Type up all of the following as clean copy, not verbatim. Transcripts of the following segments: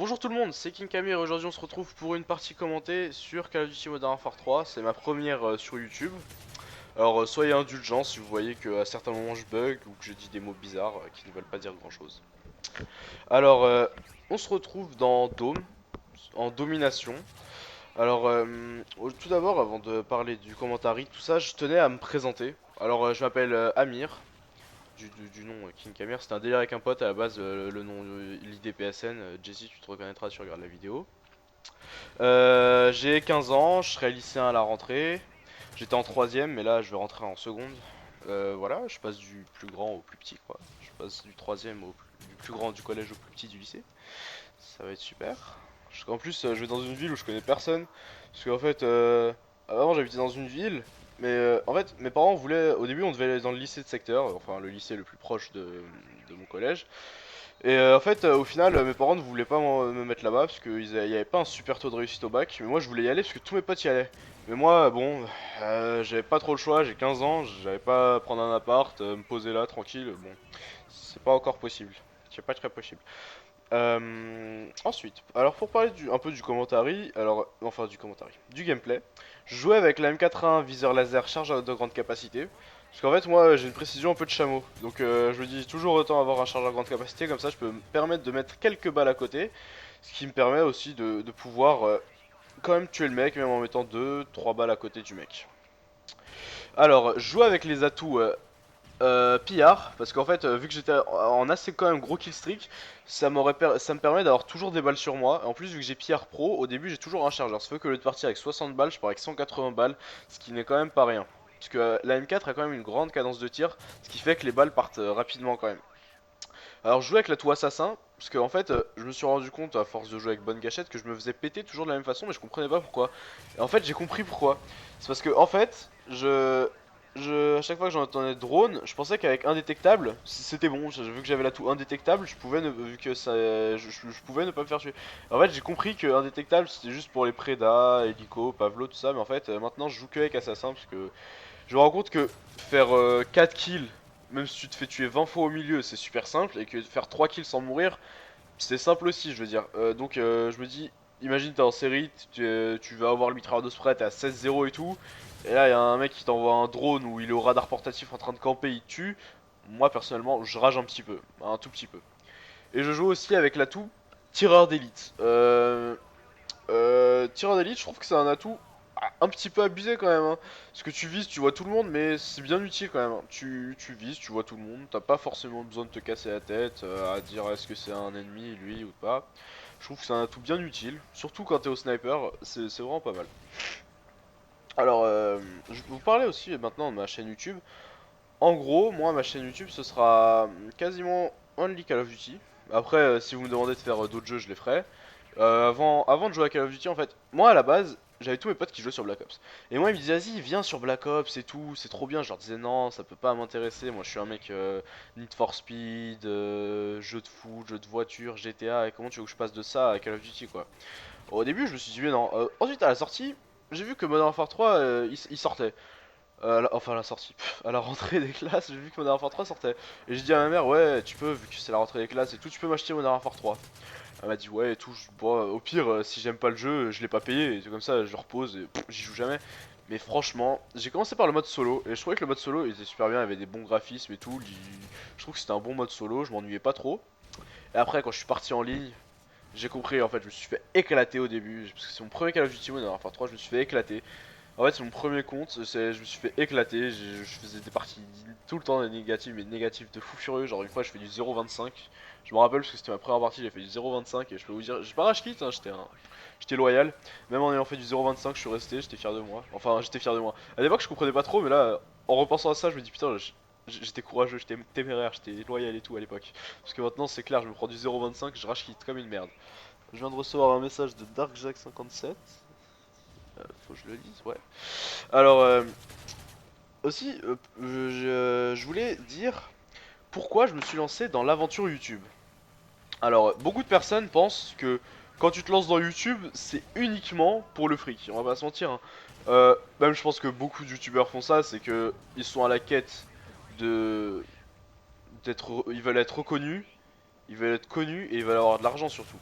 Bonjour tout le monde, c'est King Kami et aujourd'hui on se retrouve pour une partie commentée sur Call of Duty Modern Warfare 3. C'est ma première sur YouTube. Alors soyez indulgents si vous voyez qu'à certains moments je bug ou que je dis des mots bizarres qui ne veulent pas dire grand chose. Alors on se retrouve dans Dome, en domination. Alors tout d'abord avant de parler du commentaire, tout ça, je tenais à me présenter. Alors je m'appelle Amir. Du nom King Kamir, c'était un délire avec un pote à la base, le nom l'IDPSN, Jesse tu te reconnaîtras si tu regardes la vidéo. J'ai 15 ans, je serai lycéen à la rentrée. J'étais en troisième, mais là je vais rentrer en seconde. Voilà, je passe du plus grand au plus petit, quoi. Je passe du troisième du plus grand du collège au plus petit du lycée. Ça va être super. En plus, je vais dans une ville où je connais personne. Parce qu'en fait, avant j'habitais dans une ville. Mais en fait, mes parents voulaient. Au début, on devait aller dans le lycée de secteur, enfin le lycée le plus proche de mon collège. Et en fait, au final, mes parents ne voulaient pas me mettre là-bas parce qu'il n'y avait pas un super taux de réussite au bac. Mais moi, je voulais y aller parce que tous mes potes y allaient. Mais moi, bon, j'avais pas trop le choix. J'ai 15 ans, j'avais pas à prendre un appart, me poser là tranquille. Bon, c'est pas encore possible. C'est pas très possible. Ensuite, alors pour parler un peu du commentary, alors enfin du commentary, du gameplay, je jouais avec la M81 viseur laser charge de grande capacité. Parce qu'en fait moi j'ai une précision un peu de chameau, donc je me dis toujours autant avoir un chargeur à grande capacité, comme ça je peux me permettre de mettre quelques balles à côté, ce qui me permet aussi de pouvoir quand même tuer le mec même en mettant deux trois balles à côté du mec. Alors, jouer avec les atouts pillard, parce qu'en fait, vu que j'étais en assez quand même gros kill streak, ça me permet d'avoir toujours des balles sur moi. En plus, vu que j'ai pillard pro, au début j'ai toujours un chargeur. Ça fait que au lieu de partir avec 60 balles, je pars avec 180 balles, ce qui n'est quand même pas rien. Parce que la M4 a quand même une grande cadence de tir, ce qui fait que les balles partent rapidement quand même. Alors, je jouais avec l'atout assassin, parce qu'en fait, je me suis rendu compte à force de jouer avec bonne gâchette que je me faisais péter toujours de la même façon, mais je comprenais pas pourquoi. Et en fait, j'ai compris pourquoi. C'est parce que, en fait, à chaque fois que j'entendais drone, je pensais qu'avec indétectable, c'était bon. Vu que j'avais l'atout indétectable, vu que ça, je pouvais ne pas me faire tuer. En fait, j'ai compris que indétectable c'était juste pour les prédas, hélico, pavlo, tout ça, mais en fait, maintenant je joue que avec assassin parce que je me rends compte que faire 4 kills, même si tu te fais tuer 20 fois au milieu, c'est super simple, et que faire 3 kills sans mourir, c'est simple aussi, je veux dire. Donc je me dis, imagine t'es en série, tu vas avoir le mitrailleur de spray, t'es à 16-0 et tout, et là il y a un mec qui t'envoie un drone où il est au radar portatif en train de camper, il te tue. Moi personnellement, je rage un petit peu, un tout petit peu. Et je joue aussi avec l'atout tireur d'élite. Tireur d'élite, je trouve que c'est un atout un petit peu abusé quand même, hein. Parce que tu vises, tu vois tout le monde, mais c'est bien utile quand même, hein. Tu vises, tu vois tout le monde, t'as pas forcément besoin de te casser la tête à dire est-ce que c'est un ennemi, lui ou pas. Je trouve que c'est un atout bien utile, surtout quand t'es au sniper, c'est vraiment pas mal. Alors, je vais vous parler aussi maintenant de ma chaîne YouTube. En gros, moi, ma chaîne YouTube, ce sera quasiment only Call of Duty. Après, si vous me demandez de faire d'autres jeux, je les ferai. Avant de jouer à Call of Duty, en fait, moi à la base, j'avais tous mes potes qui jouaient sur Black Ops. Et moi, ils me disaient, vas-y, viens sur Black Ops et tout, c'est trop bien. Je leur disais, non, ça peut pas m'intéresser. Moi, je suis un mec Need for Speed, jeu de foot, jeu de voiture, GTA. Et comment tu veux que je passe de ça à Call of Duty, quoi? Au début, je me suis dit, mais non. Ensuite, à la sortie, j'ai vu que Modern Warfare 3, il sortait. Enfin, à la sortie, à la rentrée des classes, j'ai vu que Modern Warfare 3 sortait. Et j'ai dit à ma mère, ouais, tu peux, vu que c'est la rentrée des classes et tout, tu peux m'acheter Modern Warfare 3. Elle m'a dit, ouais, et tout. Bon, au pire, si j'aime pas le jeu, je l'ai pas payé, et comme ça, je le repose et j'y joue jamais. Mais franchement, j'ai commencé par le mode solo, et je trouvais que le mode solo il était super bien, il y avait des bons graphismes et tout. Je trouve que c'était un bon mode solo, je m'ennuyais pas trop. Et après, quand je suis parti en ligne, j'ai compris, en fait, je me suis fait éclater au début, parce que c'est mon premier Call of Duty Modern Warfare 3, je me suis fait éclater. En fait, c'est mon premier compte, je me suis fait éclater, je faisais des parties tout le temps négatives, mais négatives de fou furieux. Genre, une fois, je fais du 0,25. Je me rappelle parce que c'était ma première partie, j'ai fait du 0,25 et je peux vous dire, j'ai pas rage quitte, hein, j'étais loyal. Même en ayant fait du 0,25, je suis resté, j'étais fier de moi. Enfin, j'étais fier de moi. À l'époque, je comprenais pas trop, mais là, en repensant à ça, je me dis putain, j'étais courageux, j'étais téméraire, j'étais loyal et tout à l'époque. Parce que maintenant, c'est clair, je me prends du 0,25, je rage quitte comme une merde. Je viens de recevoir un message de DarkJack57. Faut que je le lise, ouais. Alors, aussi, je voulais dire pourquoi je me suis lancé dans l'aventure YouTube. Alors, beaucoup de personnes pensent que quand tu te lances dans YouTube, c'est uniquement pour le fric. On va pas se mentir, hein. Même je pense que beaucoup de YouTubeurs font ça, c'est que ils sont à la quête de ils veulent être reconnus, ils veulent être connus et ils veulent avoir de l'argent surtout.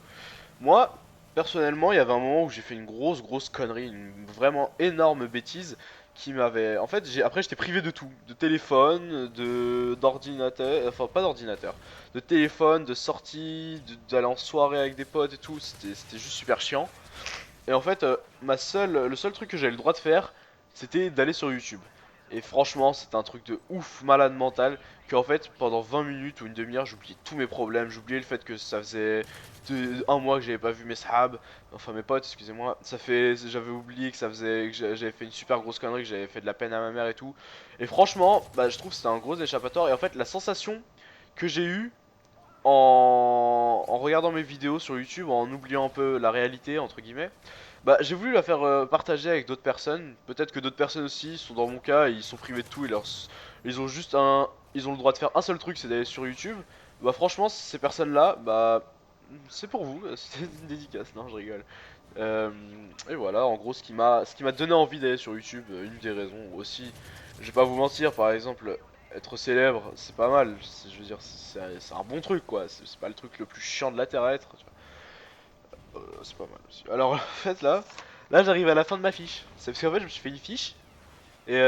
Moi, personnellement, il y avait un moment où j'ai fait une grosse connerie, une vraiment énorme bêtise qui m'avait. En fait, après j'étais privé de tout, de téléphone, de d'ordinateur, enfin pas d'ordinateur, de téléphone, de sortie, d'aller en soirée avec des potes et tout. C'était juste super chiant. Et en fait, le seul truc que j'avais le droit de faire, c'était d'aller sur YouTube. Et franchement, c'était un truc de ouf, malade mental, qu'en fait, pendant 20 minutes ou une demi-heure, j'oubliais tous mes problèmes, j'oubliais le fait que ça faisait un mois que j'avais pas vu mes sahab, enfin mes potes, excusez-moi. J'avais oublié que ça faisait, que j'avais fait une super grosse connerie, que j'avais fait de la peine à ma mère et tout. Et franchement, bah, je trouve que c'était un gros échappatoire. Et en fait, la sensation que j'ai eue en regardant mes vidéos sur YouTube, en oubliant un peu la réalité, entre guillemets, bah, j'ai voulu la faire partager avec d'autres personnes. Peut-être que d'autres personnes aussi sont dans mon cas, et ils sont privés de tout et ils ont juste ils ont le droit de faire un seul truc, c'est d'aller sur YouTube. Bah franchement, ces personnes-là, bah c'est pour vous, c'est une dédicace, non je rigole. Euh, et voilà, en gros ce qui m'a donné envie d'aller sur YouTube, une des raisons aussi. Je vais pas vous mentir, par exemple, être célèbre, c'est pas mal. Je veux dire, c'est un bon truc quoi. C'est pas le truc le plus chiant de la terre à être. Tu vois. C'est pas mal aussi. Alors en fait là j'arrive à la fin de ma fiche. C'est parce qu'en fait je me suis fait une fiche. Et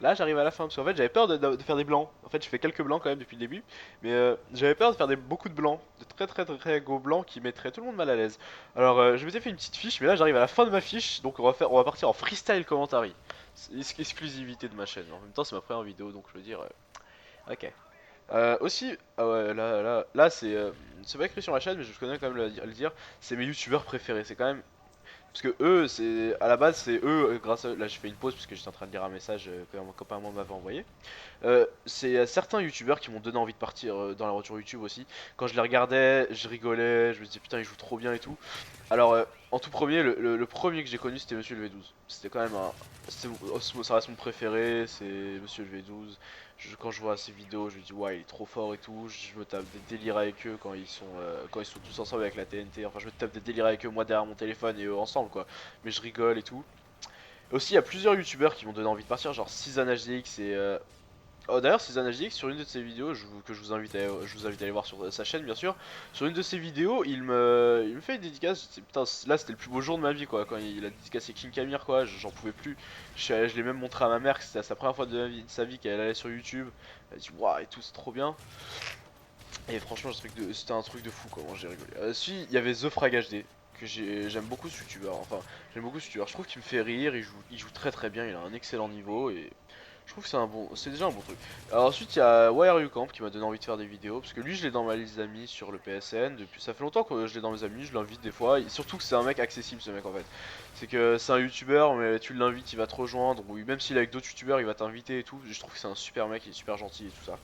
là j'arrive à la fin parce qu'en fait j'avais peur de faire des blancs. En fait je fais quelques blancs quand même depuis le début. Mais j'avais peur de faire beaucoup de blancs. De très gros blancs qui mettraient tout le monde mal à l'aise. Alors je m'étais fait une petite fiche mais là j'arrive à la fin de ma fiche. Donc on va partir en freestyle commentary. C'est exclusivité de ma chaîne. En même temps c'est ma première vidéo donc je veux dire... ok. Aussi, ah ouais, là c'est pas écrit sur ma chaîne mais je connais quand même à le dire. C'est mes youtubeurs préférés. C'est quand même parce que eux, c'est à la base, c'est eux, grâce à eux, là je fais une pause parce que j'étais en train de lire un message que mon copain à moi m'avait envoyé. C'est certains youtubeurs qui m'ont donné envie de partir dans la voiture YouTube aussi. Quand je les regardais, je rigolais, je me disais putain, ils jouent trop bien et tout. Alors, en tout premier, le premier que j'ai connu c'était Monsieur le V12. C'était quand même un. Ça reste mon préféré, c'est Monsieur le V12. Quand je vois ses vidéos, je me dis ouais, il est trop fort et tout. Je me tape des délires avec eux quand ils sont tous ensemble avec la TNT. Enfin, je me tape des délires avec eux, moi derrière mon téléphone et eux ensemble quoi. Mais je rigole et tout. Aussi, il y a plusieurs youtubeurs qui m'ont donné envie de partir, genre Cizan HDX et oh, d'ailleurs, Cezanne HDX, sur une de ses vidéos, que je vous invite à aller voir sur sa chaîne, bien sûr. Sur une de ses vidéos, il me fait une dédicace. Putain, là, c'était le plus beau jour de ma vie, quoi. Quand il a dédicacé King Camir, quoi, j'en pouvais plus. Je l'ai même montré à ma mère que c'était sa première fois de sa vie qu'elle allait sur YouTube. Elle a dit, waouh, et tout, c'est trop bien. Et franchement, c'était un truc de fou, comment j'ai rigolé. Si, il y avait The Frag HD, j'aime beaucoup ce youtubeur. Enfin, j'aime beaucoup ce youtubeur. Je trouve qu'il me fait rire, il joue très bien, il a un excellent niveau et. Je trouve que c'est déjà un bon truc. Alors ensuite il y a Camp qui m'a donné envie de faire des vidéos parce que lui je l'ai dans ma liste d'amis sur le PSN depuis ça fait longtemps que je l'ai dans mes amis, je l'invite des fois et surtout que c'est un mec accessible ce mec en fait. C'est que c'est un youtubeur mais tu l'invites il va te rejoindre ou même s'il est avec d'autres youtubeurs il va t'inviter et tout. Je trouve que c'est un super mec, il est super gentil et tout ça.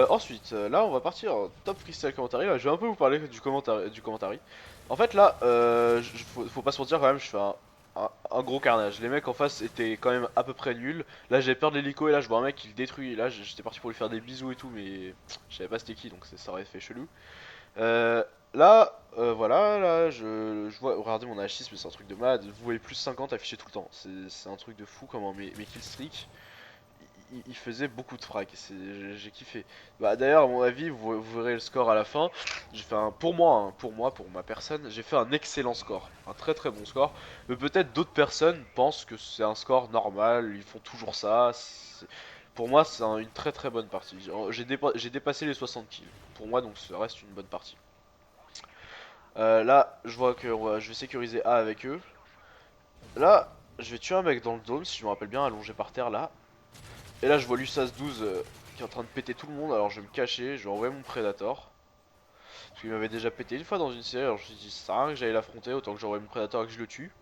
Ensuite, là on va partir en top freestyle commentary. Là, je vais un peu vous parler du commentary. En fait là, faut pas se mentir quand même, je fais un gros carnage. Les mecs en face étaient quand même à peu près nuls. Là j'avais peur de l'hélico et là je vois un mec qui le détruit. Et là j'étais parti pour lui faire des bisous et tout, mais je savais pas c'était qui donc ça aurait fait chelou. Voilà, là je vois, regardez mon H6 mais c'est un truc de malade. Vous voyez plus 50 affiché tout le temps. C'est un truc de fou comment mes killstreaks il faisait beaucoup de frags, j'ai kiffé. Bah d'ailleurs à mon avis vous verrez le score à la fin. J'ai fait un pour ma personne, j'ai fait un excellent score, un très bon score. Mais peut-être d'autres personnes pensent que c'est un score normal, ils font toujours ça. Pour moi c'est une très bonne partie. J'ai dépassé les 60 kills. Pour moi donc ça reste une bonne partie. Là je vois que ouais, je vais sécuriser A avec eux. Là je vais tuer un mec dans le dôme si je me rappelle bien allongé par terre là. Et là je vois Lussas 12 qui est en train de péter tout le monde, alors je vais me cacher, je vais envoyer mon Predator. Parce qu'il m'avait déjà pété une fois dans une série, alors je me suis dit ça sert à rien que j'aille l'affronter, autant que j'envoie mon Predator et que je le tue.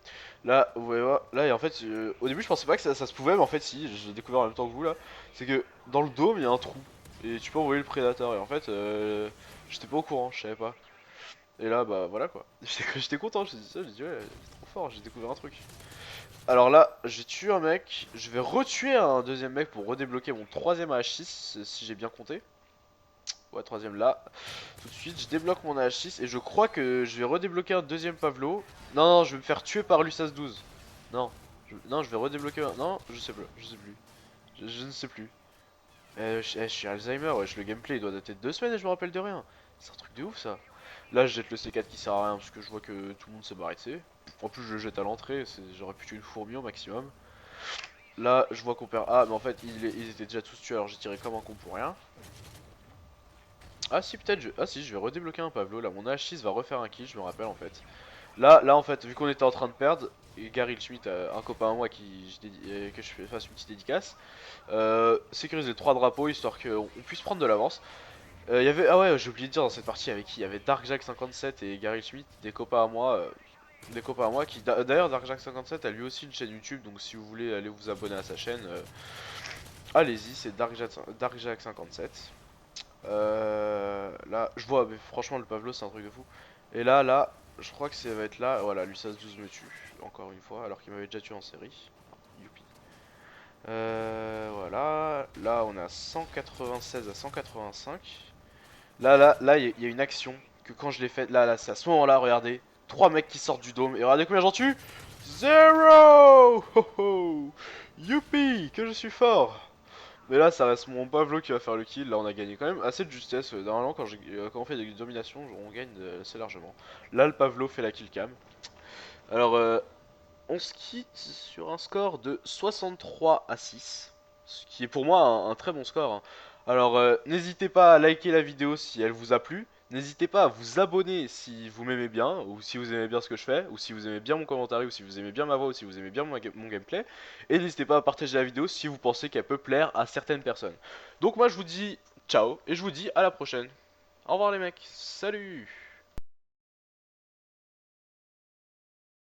Là, vous voyez, là et en fait, au début je pensais pas que ça se pouvait, mais en fait si, j'ai découvert en même temps que vous là. C'est que dans le dôme il y a un trou, et tu peux envoyer le Predator, et en fait, j'étais pas au courant, je savais pas. Et là bah voilà quoi, j'étais content, je me suis dit ouais, c'est trop fort, j'ai découvert un truc. Alors là, j'ai tué un mec, je vais retuer un deuxième mec pour redébloquer mon troisième AH6, si j'ai bien compté. Ouais, troisième là. Tout de suite, je débloque mon AH6 et je crois que je vais redébloquer un deuxième Pavlo. Non, je vais me faire tuer par Lussas 12. Non, non, je vais redébloquer un... Non, je sais plus, je sais plus. Je ne sais plus. Je suis Alzheimer, wesh, le gameplay il doit dater de 2 semaines et je me rappelle de rien. C'est un truc de ouf ça. Là, je jette le C4 qui sert à rien parce que je vois que tout le monde s'est barré de C. En plus, je le jette à l'entrée, j'aurais pu tuer une fourmi au maximum. Là, je vois qu'on perd. Ah, mais en fait, ils étaient déjà tous tués, alors j'ai tiré comme un con pour rien. Ah, si, peut-être. Ah, si, je vais redébloquer un Pavlo. Là, mon H6 va refaire un kill, je me rappelle en fait. Là, en fait, vu qu'on était en train de perdre, et Gary Schmidt, un copain à moi que je fasse une petite dédicace, sécurise les 3 drapeaux histoire qu'on puisse prendre de l'avance. Y avait, ah ouais, j'ai oublié de dire dans cette partie avec qui il y avait DarkJack57 et Gary Schmidt, des copains à moi. Des copains à moi qui d'ailleurs DarkJack57 a lui aussi une chaîne YouTube, donc si vous voulez aller vous abonner à sa chaîne, allez-y, c'est DarkJack57. Là, je vois, mais franchement, le Pavlo, c'est un truc de fou. Et là, je crois que ça va être là. Voilà, Lussas 12 me tue, encore une fois, alors qu'il m'avait déjà tué en série. Youpi. Voilà, là, on est à 196 à 185. Là, il y a une action que quand je l'ai faite, là, c'est à ce moment-là, regardez. Trois mecs qui sortent du dôme, et regardez combien j'en tue. Zéro. Ho, ho. Youpi, que je suis fort. Mais là, ça reste mon Pavlo qui va faire le kill. Là, on a gagné quand même assez de justesse. Normalement, quand on fait des dominations, on gagne assez largement. Là, le Pavlo fait la kill cam. Alors, on se quitte sur un score de 63 à 6. Ce qui est pour moi un très bon score, hein. Alors, n'hésitez pas à liker la vidéo si elle vous a plu. N'hésitez pas à vous abonner si vous m'aimez bien, ou si vous aimez bien ce que je fais, ou si vous aimez bien mon commentaire, ou si vous aimez bien ma voix, ou si vous aimez bien mon gameplay. Et n'hésitez pas à partager la vidéo si vous pensez qu'elle peut plaire à certaines personnes. Donc moi je vous dis ciao, et je vous dis à la prochaine. Au revoir les mecs, salut!